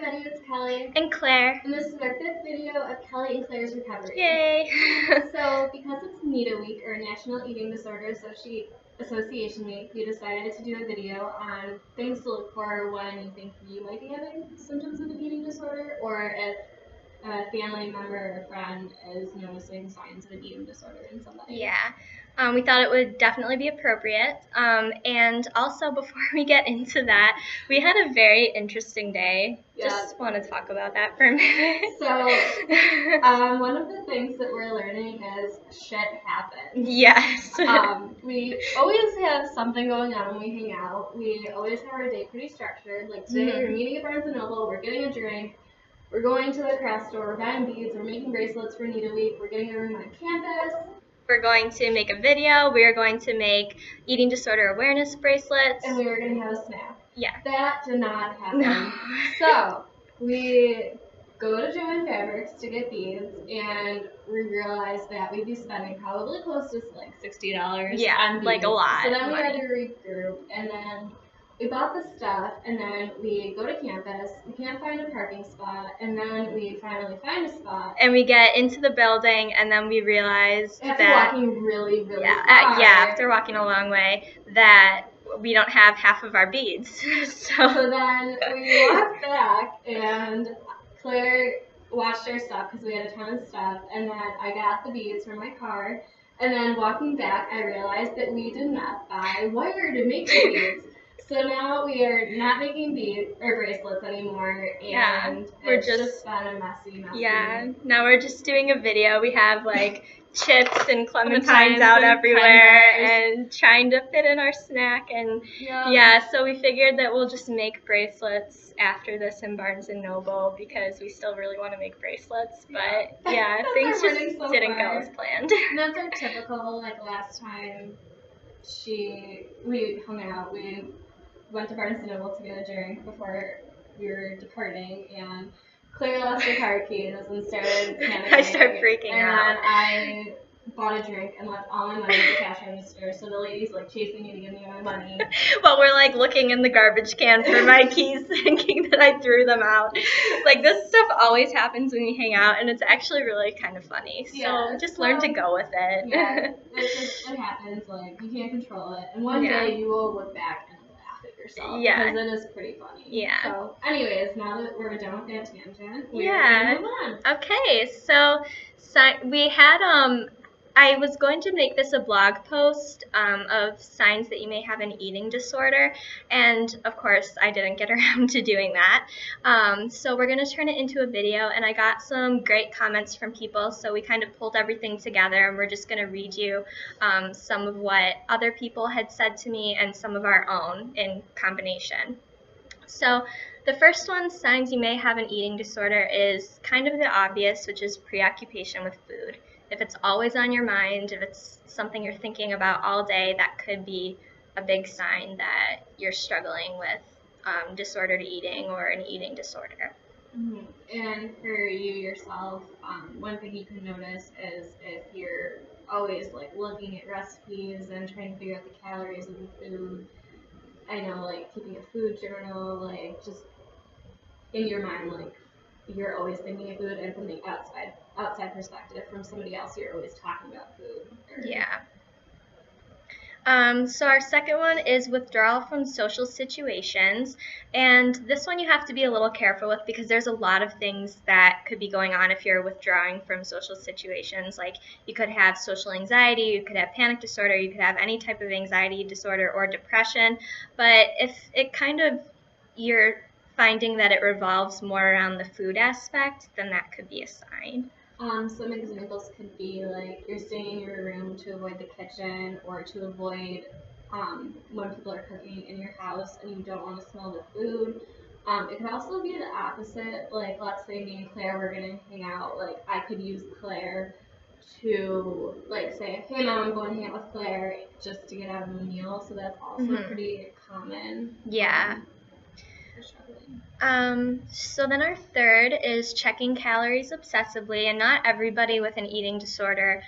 everybody, it's Kelly. And Claire. And this is our 5th video of Kelly and Claire's recovery. Yay! So, because it's NEDA week, or National Eating Disorder Association Week, we decided to do a video on things to look for when you think you might be having symptoms of an eating disorder, or if a family member or friend is noticing signs of an eating disorder in somebody. Yeah. We thought it would definitely be appropriate. And also, before we get into that, we had a very interesting day. Yeah. Just want to talk about that for a minute. So, one of the things that we're learning is shit happens. Yes. We always have something going on when we hang out. We always have our day pretty structured. Like today, we're meeting at Barnes & Noble, we're getting a drink, we're going to the craft store, we're buying beads, we're making bracelets for NEDA week, we're getting a room on campus. We're going to make a video. We are going to make eating disorder awareness bracelets. And we were going to have a snack. Yeah. That did not happen. No. So, we go to Joann Fabrics to get beads, and we realized that we'd be spending probably close to like $60 on beads. Like a lot. So then we had to regroup, and then we bought the stuff, and then we go to campus, we can't find a parking spot, and then we finally find a spot. And we get into the building, and then we realize after walking really far. After walking a long way, that we don't have half of our beads. So then we walked back, and Claire watched our stuff because we had a ton of stuff, and then I got the beads from my car, and then walking back, I realized that we did not buy wire to make the beads. So now we are not making beads or bracelets anymore, and it's just been a messy. Yeah, now we're just doing a video. We have like chips and clementines out everywhere and trying to fit in our snack, and so we figured that we'll just make bracelets after this in Barnes & Noble because we still really want to make bracelets, but things just didn't go as planned. And that's our typical, like last time we hung out, we went to Barnes & Noble to get a drink before we were departing, and Claire lost her car keys and started panicking. I started freaking out. And then I bought a drink and left all my money at the cash register, so the lady's like chasing me to give me my money. Well, we're like looking in the garbage can for my keys, thinking that I threw them out. Like, this stuff always happens when we hang out, and it's actually really kind of funny. So just learn to go with it. Yeah, it happens. Like, you can't control it. And one day you will look back and laugh at yourself. Yeah. Because it is pretty funny. Yeah. So, anyways, now that we're done with that tangent, we're going to move on. Okay, so we had, I was going to make this a blog post of signs that you may have an eating disorder, and of course I didn't get around to doing that. So we're going to turn it into a video, and I got some great comments from people, so we kind of pulled everything together, and we're just going to read you some of what other people had said to me and some of our own in combination. So the first one, signs you may have an eating disorder, is kind of the obvious, which is preoccupation with food. If it's always on your mind, if it's something you're thinking about all day, that could be a big sign that you're struggling with disordered eating or an eating disorder. Mm-hmm. And for you yourself, one thing you can notice is if you're always like looking at recipes and trying to figure out the calories of the food. I know, like keeping a food journal, like just in your mind, like you're always thinking of food, and from the outside perspective, from somebody else, you're always talking about food. Yeah. So our second one is withdrawal from social situations, and this one you have to be a little careful with because there's a lot of things that could be going on if you're withdrawing from social situations. Like you could have social anxiety, you could have panic disorder, you could have any type of anxiety disorder or depression, but if it kind of, you're finding that it revolves more around the food aspect, then that could be a sign. Some examples could be like you're staying in your room to avoid the kitchen or to avoid when people are cooking in your house and you don't want to smell the food. It could also be the opposite. Like let's say me and Claire were going to hang out. Like I could use Claire to like say, hey mom, I'm going to hang out with Claire just to get out of a meal. So that's also pretty common. Yeah. So then our third is checking calories obsessively, and not everybody with an eating disorder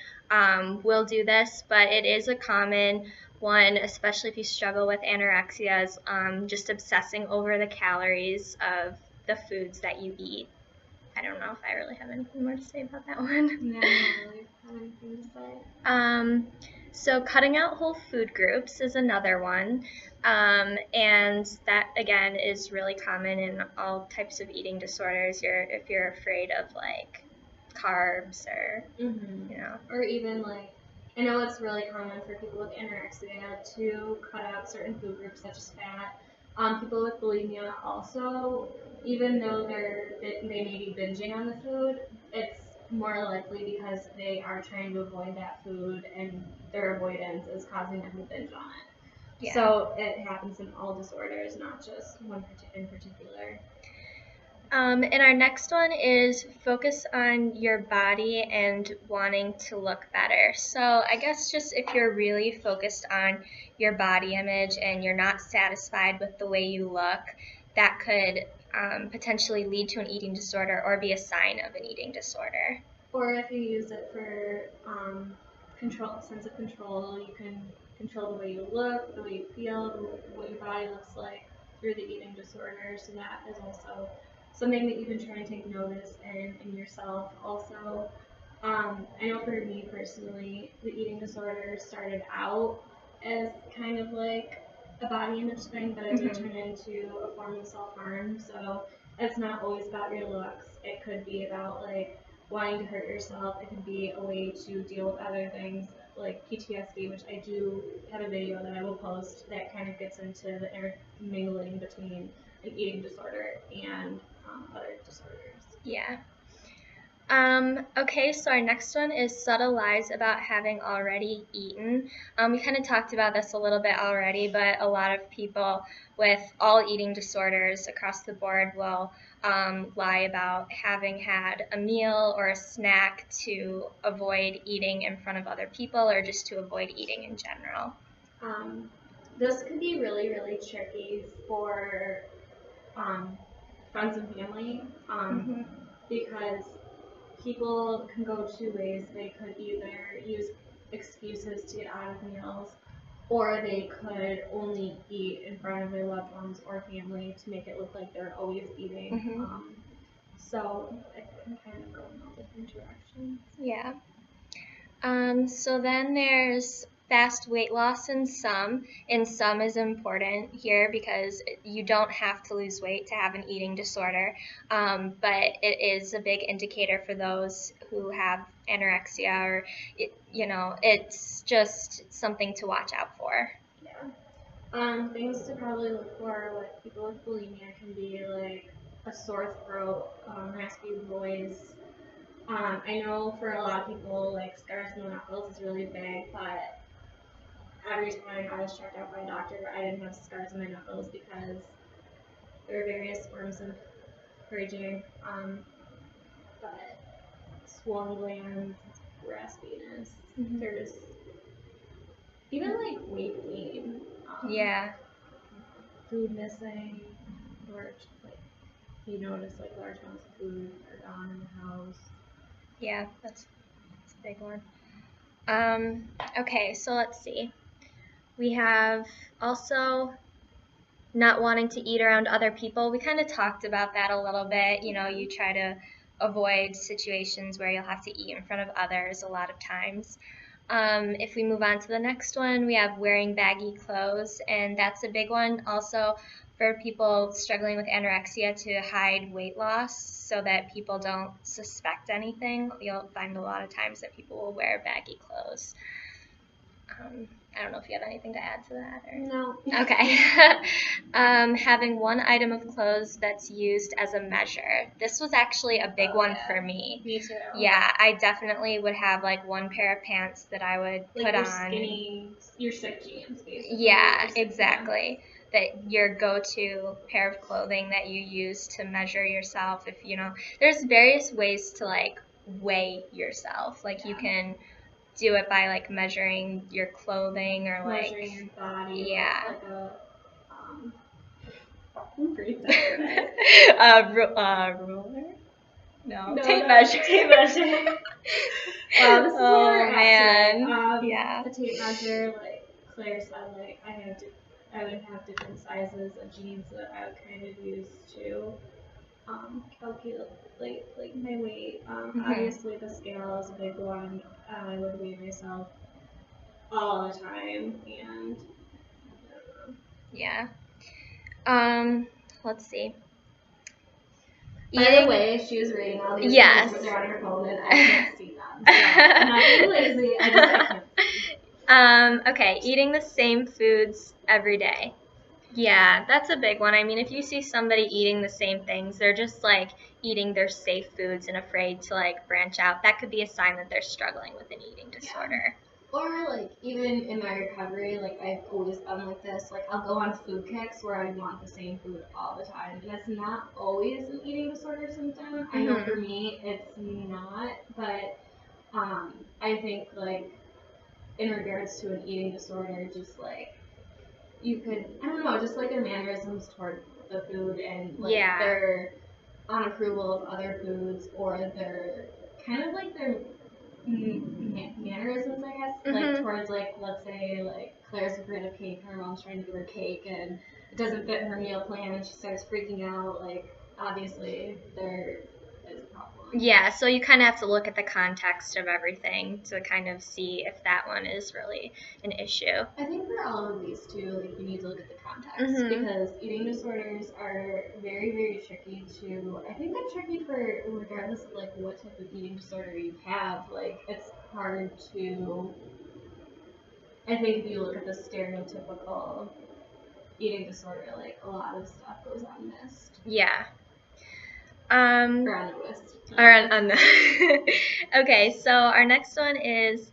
will do this, but it is a common one, especially if you struggle with anorexia, is just obsessing over the calories of the foods that you eat. I don't know if I really have anything more to say about that one. No, I don't really have anything to say. So cutting out whole food groups is another one. And that, again, is really common in all types of eating disorders. If you're afraid of, like, carbs or, you know. Or even, like, I know it's really common for people with anorexia to cut out certain food groups such as fat. People with bulimia also, even though they may be binging on the food, it's more likely because they are trying to avoid that food and their avoidance is causing them to binge on it. Yeah. So it happens in all disorders, not just one in particular. And our next one is focus on your body and wanting to look better. So I guess just if you're really focused on your body image and you're not satisfied with the way you look, that could potentially lead to an eating disorder or be a sign of an eating disorder. Or if you use it for sense of control, you can control the way you look, the way you feel, what your body looks like through the eating disorder. So that is also something that you can try and take notice in yourself. Also, I know for me personally, the eating disorder started out as kind of like a body image thing, but it did turn into a form of self-harm. So it's not always about your looks. It could be about like wanting to hurt yourself. It could be a way to deal with other things like PTSD, which I do have a video that I will post that kind of gets into the intermingling between an eating disorder and other disorders. Yeah. Okay, so our next one is subtle lies about having already eaten. We kind of talked about this a little bit already, but a lot of people with all eating disorders across the board will lie about having had a meal or a snack to avoid eating in front of other people or just to avoid eating in general. This could be really, really tricky for friends and family because people can go two ways. They could either use excuses to get out of meals, or they could only eat in front of their loved ones or family to make it look like they're always eating. So it can kind of go in all different directions. Yeah. So then there's fast weight loss in some. In some is important here because you don't have to lose weight to have an eating disorder, but it is a big indicator for those who have anorexia or, it's just something to watch out for. Yeah. Things to probably look for with people with bulimia can be like a sore throat, raspy voice. I know for a lot of people, like scars on the knuckles is really big, but every time I was checked out by a doctor, I didn't have scars on my knuckles because there are various forms of purging, but swollen glands, raspiness, there's even like weight gain. Food missing, or like you notice like large amounts of food are gone in the house. Yeah, that's a big one. Okay, so let's see. We have also not wanting to eat around other people. We kind of talked about that a little bit. You try to avoid situations where you'll have to eat in front of others a lot of times. If we move on to the next one, we have wearing baggy clothes, and that's a big one also for people struggling with anorexia to hide weight loss so that people don't suspect anything. You'll find a lot of times that people will wear baggy clothes. I don't know if you have anything to add to that. Or... No. Okay. Having one item of clothes that's used as a measure. This was actually a big one for me. Me too. Yeah, I definitely would have like one pair of pants that I would like put your on. Skinny, your sick jeans, basically. Yeah, exactly. That your go-to pair of clothing that you use to measure yourself. If there's various ways to like weigh yourself. Like you can do it by like measuring your clothing or like measuring your body. Yeah. Like a ruler? No, tape measure. Tape measure. Wow, this is Oh man. Yeah. The tape measure, like Claire said, like I would have different sizes of jeans that I would kind of use too. calculate like my weight. Obviously the scale is a big one. I would weigh myself all the time, and Yeah. Let's see. by the way, she was reading all these Yes. things on her phone, and I can't see them. So I'm not being lazy. I can't see. Okay, eating the same foods every day. Yeah, that's a big one. I mean, if you see somebody eating the same things, they're just like eating their safe foods and afraid to like branch out. That could be a sign that they're struggling with an eating disorder. Or like even in my recovery, like I've always done like this. Like I'll go on food kicks where I want the same food all the time, and it's not always an eating disorder symptom. I know for me it's not, but I think like in regards to an eating disorder, just like you could, I don't know, just like their mannerisms toward the food and like their unapproval of other foods, or their kind of like their mannerisms, I guess, like towards like, let's say like Claire's afraid of cake and her mom's trying to give her cake and it doesn't fit her meal plan and she starts freaking out. Like obviously there is a problem. Yeah, so you kind of have to look at the context of everything to kind of see if that one is really an issue. I think for all of these too, like you need to look at the context because eating disorders are very, very tricky to, I think they're tricky for regardless of like what type of eating disorder you have. Like it's hard to, I think if you look at the stereotypical eating disorder, like a lot of stuff goes unmissed. Yeah. Or on the list. Or on the okay, so our next one is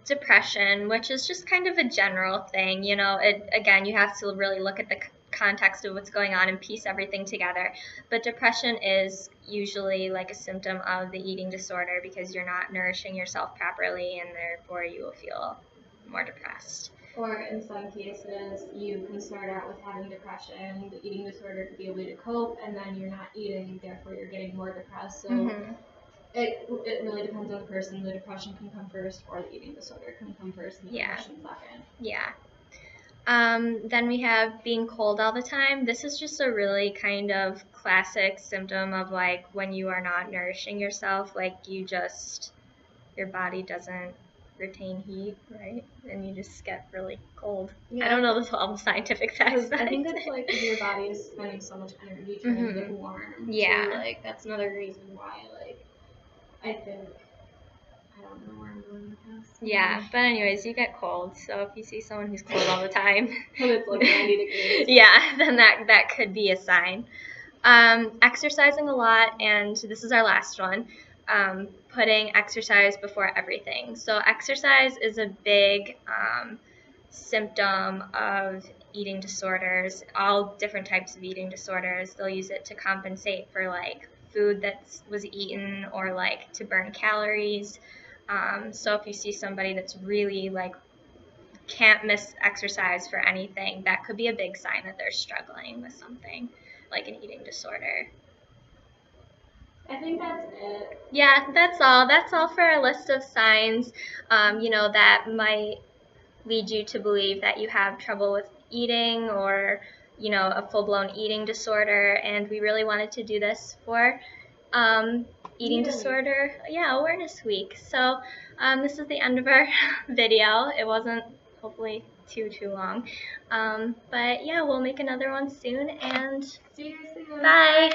depression, which is just kind of a general thing. You know, again, you have to really look at the context of what's going on and piece everything together. But depression is usually like a symptom of the eating disorder because you're not nourishing yourself properly, and therefore you will feel more depressed. Or in some cases, you can start out with having depression. The eating disorder could be a way to cope, and then you're not eating, therefore you're getting more depressed. So it really depends on the person. The depression can come first, or the eating disorder can come first, and the depression second. Yeah. Then we have being cold all the time. This is just a really kind of classic symptom of like when you are not nourishing yourself, like your body doesn't retain heat, right? And you just get really cold. Yeah. I don't know all the scientific facts. I think it's like if your body is spending so much energy trying to get warm. Yeah. So, like that's another reason why, like, I think, I don't know where I'm going with this. Yeah, but anyways, you get cold. So if you see someone who's cold all the time, and it's like 90 degrees. Yeah, then that could be a sign. Exercising a lot, and this is our last one. Putting exercise before everything. So exercise is a big symptom of eating disorders, all different types of eating disorders. They'll use it to compensate for like food that was eaten or like to burn calories. So if you see somebody that's really like can't miss exercise for anything, that could be a big sign that they're struggling with something like an eating disorder. I think that's it. Yeah, that's all. That's all for our list of signs, that might lead you to believe that you have trouble with eating or, a full-blown eating disorder. And we really wanted to do this for Eating Disorder Awareness Week. So this is the end of our video. It wasn't hopefully too long. But yeah, we'll make another one soon, and see you soon. Bye.